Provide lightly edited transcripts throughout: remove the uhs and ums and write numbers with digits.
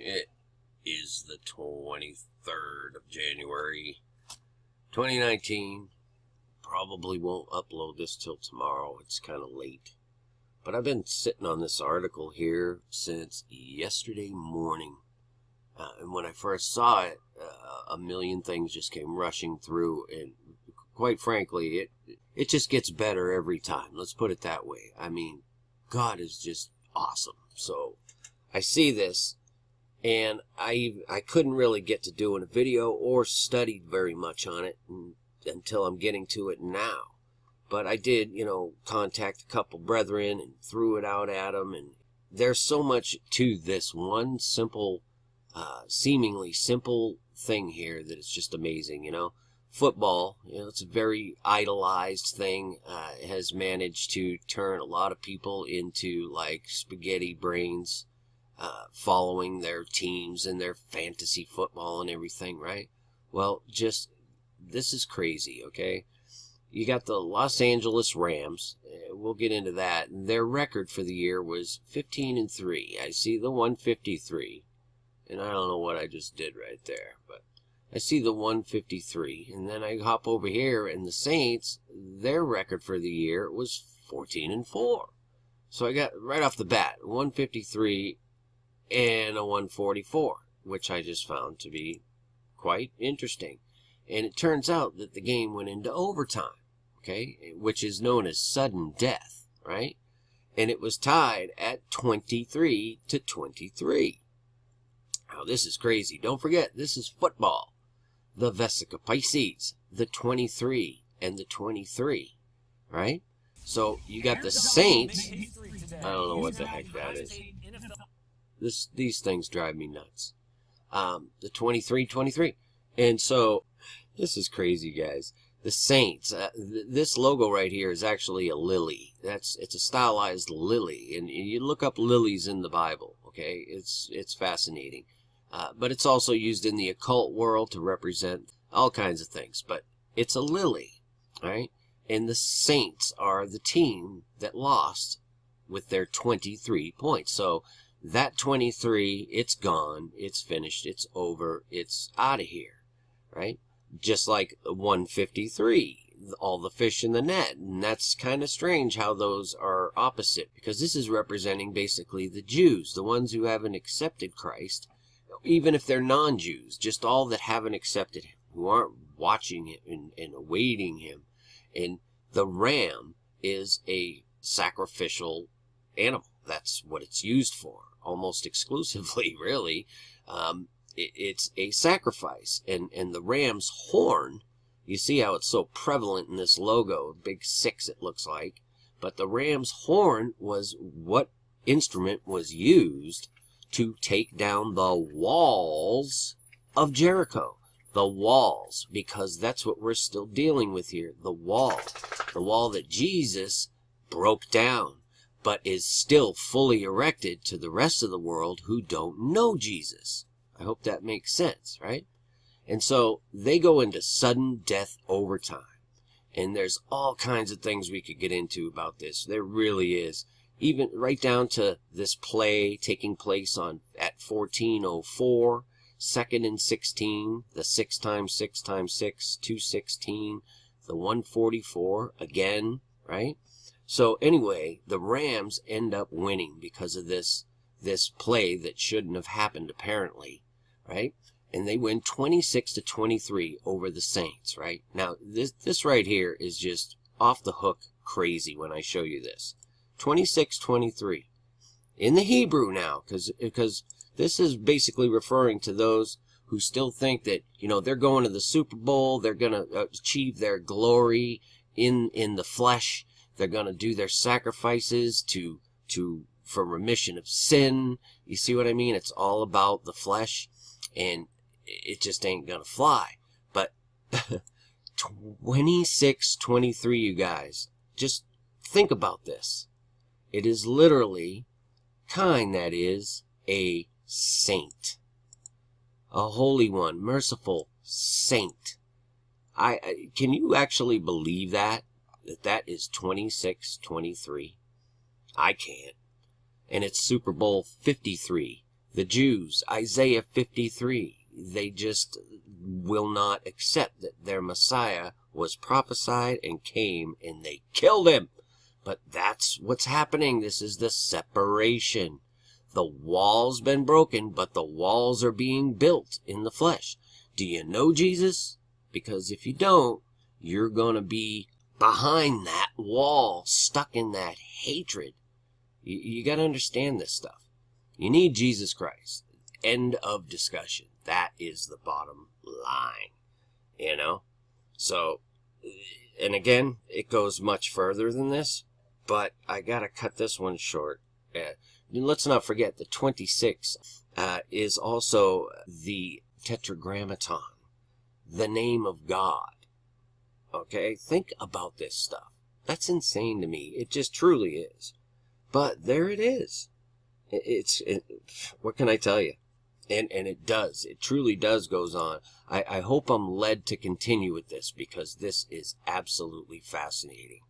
It is the 23rd of January, 2019. Probably won't upload this till tomorrow. It's kind of late. But I've been sitting on this article here since yesterday morning. And when I first saw it, a million things just came rushing through. And quite frankly, it just gets better every time. Let's put it that way. I mean, God is just awesome. So I see this, and I couldn't really get to doing a video or studied very much on it until I'm getting to it now. But I did, contact a couple brethren and threw it out at them. And there's so much to this one simple, seemingly simple thing here that it's just amazing, Football, it's a very idolized thing. It has managed to turn a lot of people into like spaghetti brains, following their teams and their fantasy football and everything, right? Well, this is crazy, okay? You got the Los Angeles Rams. We'll get into that. Their record for the year was 15-3. I see the 153, and I don't know what I just did right there, but I see the 153, and then I hop over here, and the Saints, their record for the year was 14-4. So I got right off the bat 153 and a 144, which I just found to be quite interesting. And it turns out that the game went into overtime, okay, which is known as sudden death, right? And it was tied at 23-23. Now, this is crazy. Don't forget, this is football. The Vesica Pisces, the 23 and the 23, right? So you got the Saints. I don't know what the heck that is. These things drive me nuts. The 23-23. And so this is crazy, guys. The Saints, this logo right here is actually a lily. It's a stylized lily, and you look up lilies in the Bible, okay? It's fascinating. But it's also used in the occult world to represent all kinds of things. But it's a lily, right? And the Saints are the team that lost with their 23 points. So that 23, it's gone, it's finished, it's over, it's out of here, right? Just like 153, all the fish in the net. And that's kind of strange how those are opposite, because this is representing basically the Jews, the ones who haven't accepted Christ. Even if they're non-Jews, just all that haven't accepted him, who aren't watching him and awaiting him. And the ram is a sacrificial animal. That's what it's used for, almost exclusively, really. It's a sacrifice. And the ram's horn, you see how it's so prevalent in this logo, big 6 it looks like. But the ram's horn was what instrument was used to take down the walls of Jericho. The walls, because that's what we're still dealing with here. The wall that Jesus broke down, but is still fully erected to the rest of the world who don't know Jesus. I hope that makes sense, right? And so they go into sudden death overtime. And there's all kinds of things we could get into about this. There really is. Even right down to this play taking place at 14:04, 2nd and 16, the 6x6x6, 216, the 144 again, right? So anyway, the Rams end up winning because of this play that shouldn't have happened apparently, right? And they win 26-23 over the Saints, right? Now this right here is just off the hook crazy when I show you this. 26-23 in the Hebrew now, because this is basically referring to those who still think that they're going to the Super Bowl, they're going to achieve their glory in the flesh, they're going to do their sacrifices for remission of sin. You see what I mean? It's all about the flesh, and it just ain't gonna fly. But 26-23, you guys, just think about this. It is literally kind, that is, a saint. A holy one, merciful saint. Can you actually believe that is 26-23? I can't. And it's Super Bowl 53 The Jews, Isaiah 53, they just will not accept that their Messiah was prophesied and came, and they killed him. But that's what's happening. This is the separation. The wall's been broken, but the walls are being built in the flesh. Do you know Jesus? Because if you don't, you're going to be behind that wall, stuck in that hatred. You got to understand this stuff. You need Jesus Christ. End of discussion. That is the bottom line. You know? So, and again, it goes much further than this, but I got to cut this one short. Let's not forget the 26 is also the Tetragrammaton, the name of God. Okay? Think about this stuff. That's insane to me. It just truly is. But there it is. What can I tell you? And it does. It truly does goes on. I hope I'm led to continue with this because this is absolutely fascinating.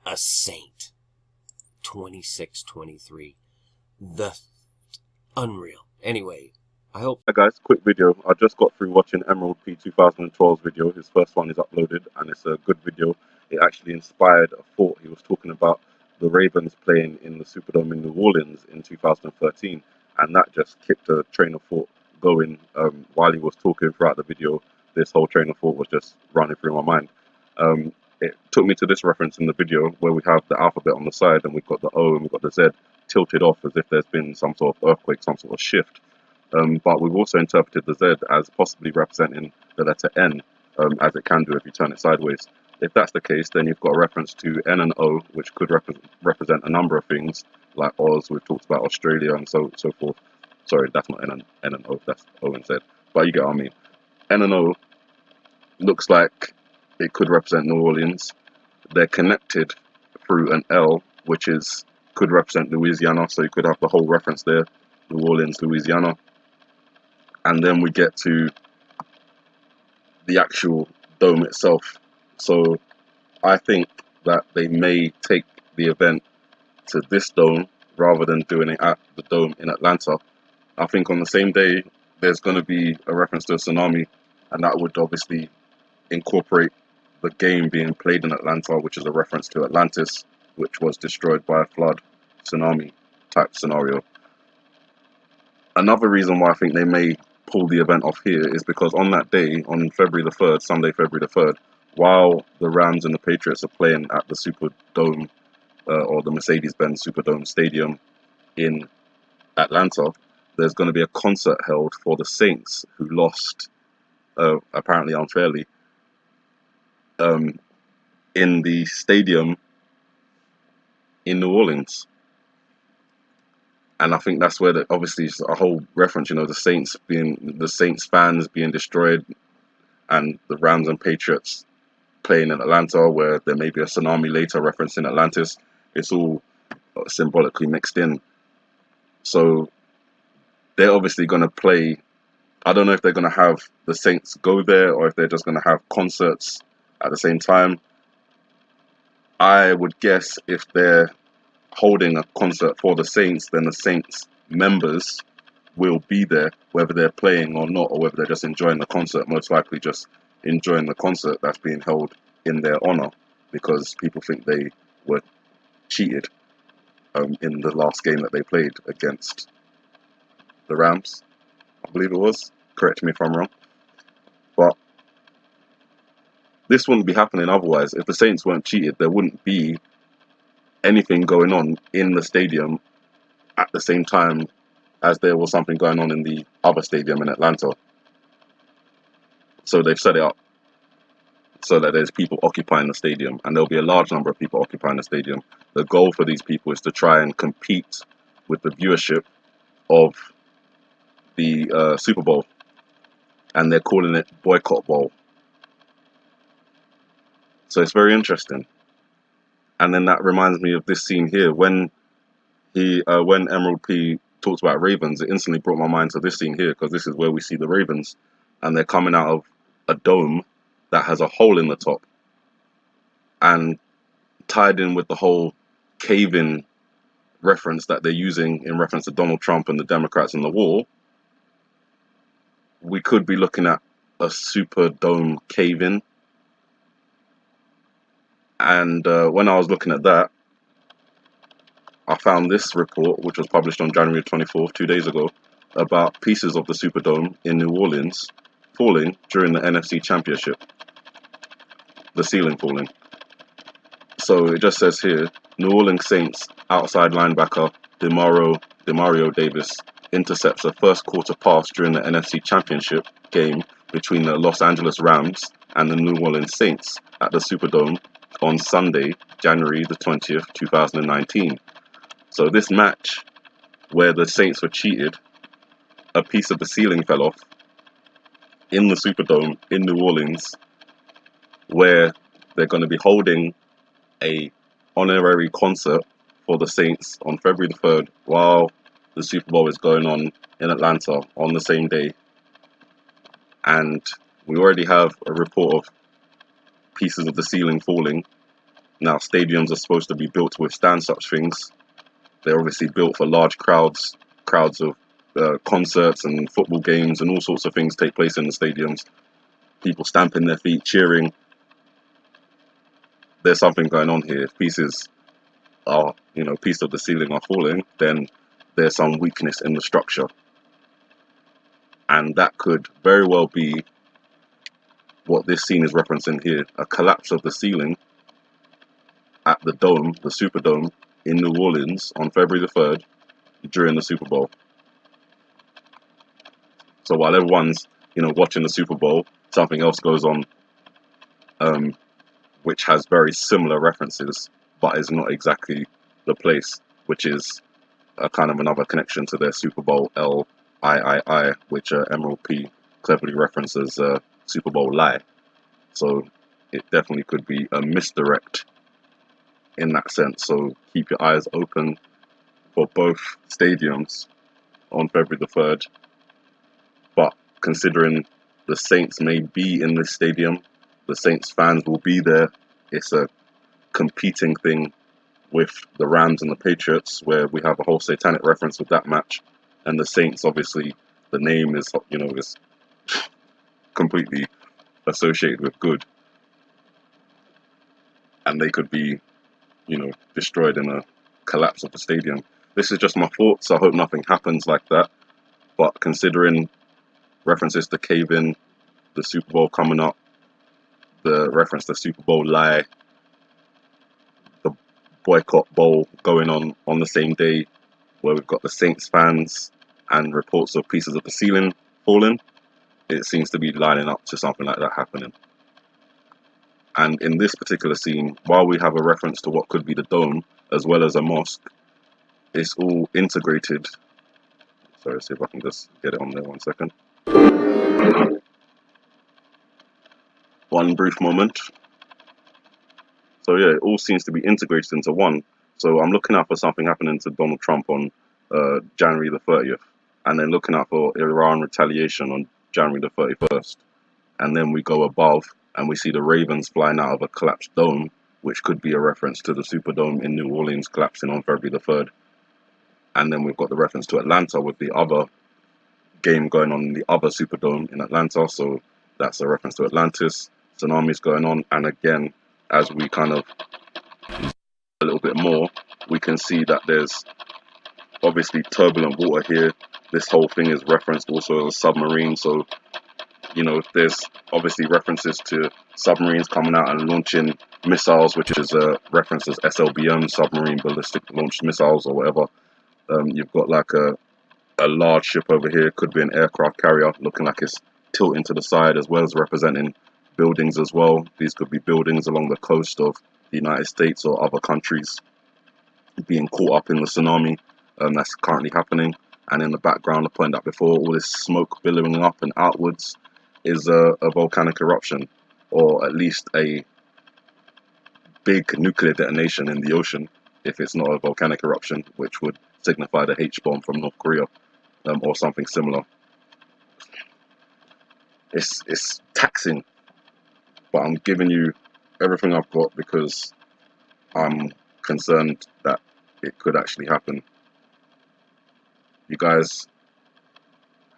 A saint. 2623. The unreal. Anyway, I hope... Hi guys, quick video. I just got through watching Emerald-P 2012's video. His first one is uploaded and it's a good video. It actually inspired a thought. He was talking about the Ravens playing in the Superdome in New Orleans in 2013, and that just kept a train of thought going. While he was talking throughout the video, this whole train of thought was just running through my mind. It took me to this reference in the video where we have the alphabet on the side and we've got the O and we've got the Z tilted off as if there's been some sort of earthquake, some sort of shift. But we've also interpreted the Z as possibly representing the letter N, as it can do if you turn it sideways. If that's the case, then you've got a reference to N and O, which could represent a number of things, like Oz, we've talked about Australia and so forth. Sorry, that's not N and O, that's O and Z. But you get what I mean. N and O looks like it could represent New Orleans. They're connected through an L, which could represent Louisiana, so you could have the whole reference there, New Orleans, Louisiana. And then we get to the actual dome itself. So I think that they may take the event to this dome rather than doing it at the dome in Atlanta. I think on the same day, there's going to be a reference to a tsunami, and that would obviously incorporate the game being played in Atlanta, which is a reference to Atlantis, which was destroyed by a flood, tsunami type scenario. Another reason why I think they may pull the event off here is because on that day, on February the 3rd, Sunday, February the 3rd, while the Rams and the Patriots are playing at the Superdome, or the Mercedes-Benz Superdome Stadium in Atlanta, there's going to be a concert held for the Saints, who lost, apparently unfairly, in the stadium in New Orleans. And I think that's where obviously it's a whole reference, the Saints fans being destroyed, and the Rams and Patriots playing in Atlanta, where there may be a tsunami later referencing Atlantis. It's all symbolically mixed in. So they're obviously going to play. I don't know if they're going to have the Saints go there or if they're just going to have concerts at the same time. I would guess if they're holding a concert for the Saints, then the Saints members will be there, whether they're playing or not, or whether they're just enjoying the concert. Most likely just enjoying the concert that's being held in their honor, because people think they were cheated in the last game that they played against the Rams, I believe it was. Correct me if I'm wrong. But this wouldn't be happening otherwise. If the Saints weren't cheated, there wouldn't be anything going on in the stadium at the same time as there was something going on in the other stadium in Atlanta. So they've set it up so that there's people occupying the stadium, and there'll be a large number of people occupying the stadium. The goal for these people is to try and compete with the viewership of the Super Bowl, and they're calling it Boycott Bowl. So it's very interesting. And then that reminds me of this scene here. When Emerald-P talks about Ravens, it instantly brought my mind to this scene here, because this is where we see the Ravens, and they're coming out of a dome that has a hole in the top, and tied in with the whole cave-in reference that they're using in reference to Donald Trump and the Democrats and the war, we could be looking at a Superdome cave-in. And when I was looking at that, I found this report, which was published on January 24th, 2 days ago, about pieces of the Superdome in New Orleans falling during the NFC Championship. The ceiling falling. So it just says here, New Orleans Saints outside linebacker Demario Davis intercepts a first quarter pass during the NFC Championship game between the Los Angeles Rams and the New Orleans Saints at the Superdome on Sunday, January the 20th, 2019. So this match, where the Saints were cheated, a piece of the ceiling fell off in the Superdome in New Orleans, where they're going to be holding a honorary concert for the Saints on February the 3rd while the Super Bowl is going on in Atlanta on the same day. And we already have a report of pieces of the ceiling falling. Now, stadiums are supposed to be built to withstand such things. They're obviously built for large crowds of concerts and football games, and all sorts of things take place in the stadiums. People stamping their feet, cheering. There's something going on here. If pieces are, pieces of the ceiling are falling, then there's some weakness in the structure. And that could very well be what this scene is referencing here, a collapse of the ceiling at the Dome, the Superdome, in New Orleans on February the 3rd during the Super Bowl. So while everyone's, watching the Super Bowl, something else goes on, which has very similar references, but is not exactly the place, which is a kind of another connection to their S.U.P.E.R.B.O.W.L, which Emerald P cleverly references Super Bowl lie. So it definitely could be a misdirect in that sense. So keep your eyes open for both stadiums on February the 3rd. But considering the Saints may be in this stadium, the Saints fans will be there. It's a competing thing with the Rams and the Patriots, where we have a whole satanic reference with that match. And the Saints, obviously, the name is, is completely associated with good. And they could be, destroyed in a collapse of the stadium. This is just my thoughts. I hope nothing happens like that. But considering references to cave-in, the Super Bowl coming up, the reference to Super Bowl lie, the boycott bowl going on the same day, where we've got the Saints fans and reports of pieces of the ceiling falling, it seems to be lining up to something like that happening. And in this particular scene, while we have a reference to what could be the dome, as well as a mosque, it's all integrated. Sorry, see if I can just get it on there 1 second. One brief moment. So yeah, it all seems to be integrated into one. So I'm looking out for something happening to Donald Trump on January the 30th, and then looking out for Iran retaliation on January the 31st. And then we go above and we see the Ravens flying out of a collapsed dome, which could be a reference to the Superdome in New Orleans collapsing on February the 3rd. And then we've got the reference to Atlanta with the other game going on in the other Superdome in Atlanta. So that's a reference to Atlantis. Tsunamis going on. And again, as we kind of a little bit more, we can see that there's obviously turbulent water here. This whole thing is referenced also as a submarine. So, there's obviously references to submarines coming out and launching missiles, which is referenced as S.L.B.M, submarine ballistic launched missiles or whatever. You've got like a large ship over here, could be an aircraft carrier, looking like it's tilting to the side, as well as representing buildings as well. These could be buildings along the coast of the United States or other countries being caught up in the tsunami that's currently happening. And in the background, I pointed out before, all this smoke billowing up and outwards is a volcanic eruption, or at least a big nuclear detonation in the ocean, if it's not a volcanic eruption, which would signify the H-bomb from North Korea, or something similar. It's taxing, but I'm giving you everything I've got because I'm concerned that it could actually happen. You guys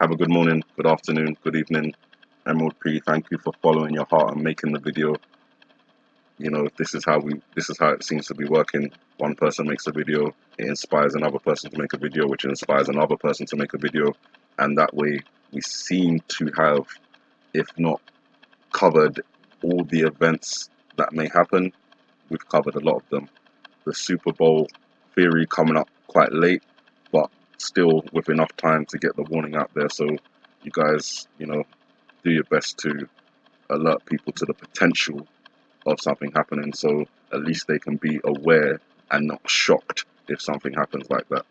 have a good morning, good afternoon, good evening. Emerald P, thank you for following your heart and making the video. You know, this is how it seems to be working. One person makes a video, it inspires another person to make a video, which inspires another person to make a video, and that way we seem to have, if not covered all the events that may happen, we've covered a lot of them. The Super Bowl theory coming up quite late, but still with enough time to get the warning out there. So you guys, you know, do your best to alert people to the potential of something happening, so at least they can be aware and not shocked if something happens like that.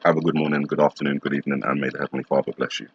Have a good morning, good afternoon, good evening, and may the Heavenly Father bless you.